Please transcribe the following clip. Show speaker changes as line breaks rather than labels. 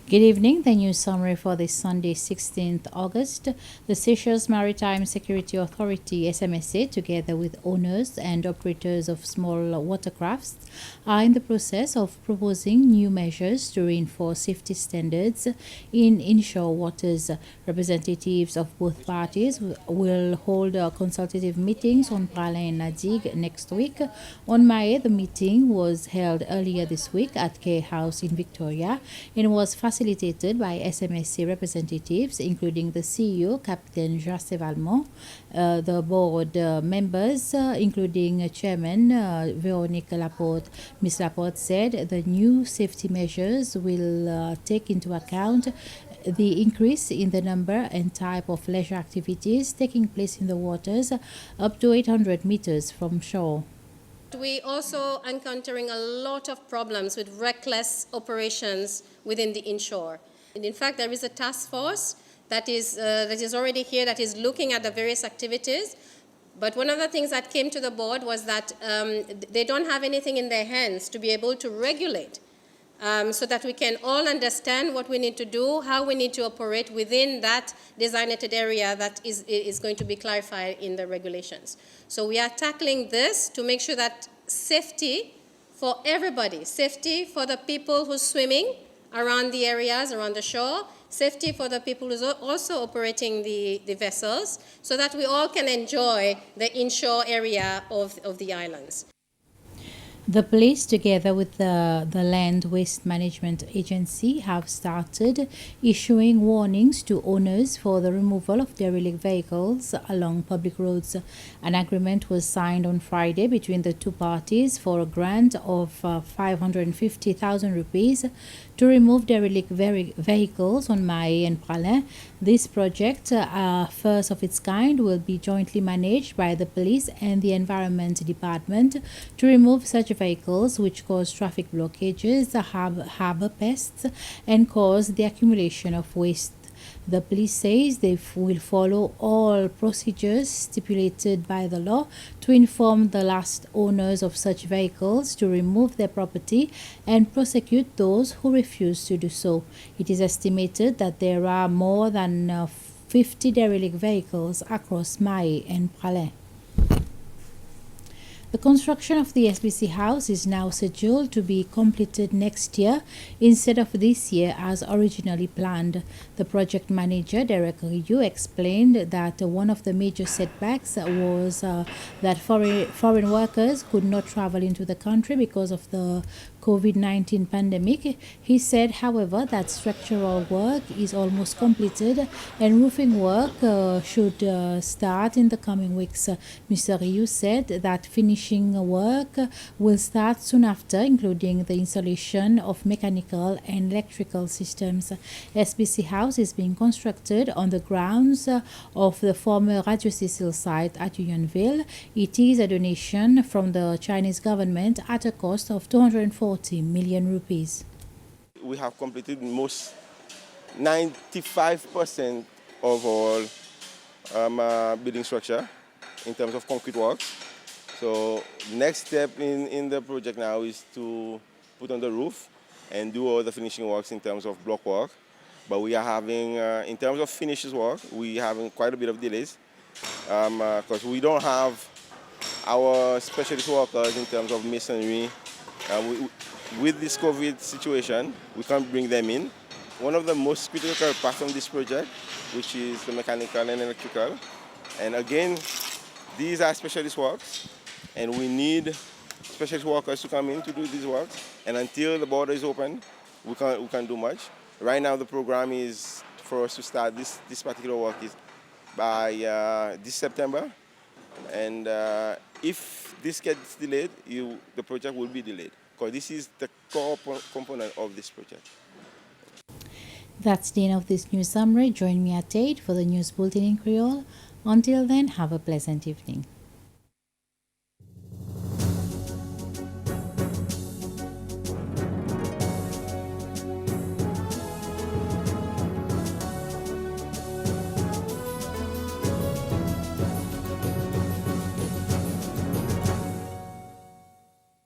Good evening. The news summary for this Sunday, 16th August. The Seychelles Maritime Security Authority (SMSA), together with owners and operators of small watercrafts, are in the process of proposing new measures to reinforce safety standards in inshore waters. Representatives of both parties will hold consultative meetings on Pralin and Nadig next week. On May, the meeting was held earlier this week at K House in Victoria and was facilitated by SMSC representatives, including the CEO, Captain Jacques Valmont, the board members, including Chairman Veronique Laporte. Ms. Laporte said the new safety measures will take into account the increase in the number and type of leisure activities taking place in the waters up to 800 meters from shore.
We also encountering a lot of problems with reckless operations within the inshore. And in fact, there is a task force that is already here that is looking at the various activities. But one of the things that came to the board was that they don't have anything in their hands to be able to regulate, so that we can all understand what we need to do, how we need to operate within that designated area that is going to be clarified in the regulations. So we are tackling this to make sure that safety for everybody, safety for the people who's swimming around the areas, around the shore, safety for the people who's also operating the vessels, so that we all can enjoy the inshore area of the islands.
The police, together with the Land Waste Management Agency, have started issuing warnings to owners for the removal of derelict vehicles along public roads. An agreement was signed on Friday between the two parties for a grant of 550,000 rupees to remove derelict vehicles on Maé and Pralin. This project, first of its kind, will be jointly managed by the police and the Environment Department to remove such vehicles which cause traffic blockages, harbor pests, and cause the accumulation of waste. The police says they will follow all procedures stipulated by the law to inform the last owners of such vehicles to remove their property and prosecute those who refuse to do so. It is estimated that there are more than 50 derelict vehicles across Maé and Pralin. The construction of the SBC house is now scheduled to be completed next year instead of this year as originally planned. The project manager, Derek Ryu, explained that one of the major setbacks was that foreign workers could not travel into the country because of the COVID-19 pandemic. He said, however, that structural work is almost completed and roofing work should start in the coming weeks. Mr. Ryu said that finishing work will start soon after, including the installation of mechanical and electrical systems. SBC House is being constructed on the grounds of the former Radio Cecil site at Unionville. It is a donation from the Chinese government at a cost of 240 million rupees.
We have completed most 95% of all building structure in terms of concrete works. So next step in the project now is to put on the roof and do all the finishing works in terms of block work. But we are having, in terms of finishes work, we are having quite a bit of delays because we don't have our specialist workers in terms of masonry. With this COVID situation, we can't bring them in. One of the most critical parts of this project, which is the mechanical and electrical. And again, these are specialist works, and we need specialist workers to come in to do these works. And until the border is open, we can't do much. Right now, the program is for us to start this particular work is by this September. And if this gets delayed, the project will be delayed, because this is the core component of this project.
That's the end of this news summary. Join me at 8 for the news bulletin in Creole. Until then, have a pleasant evening.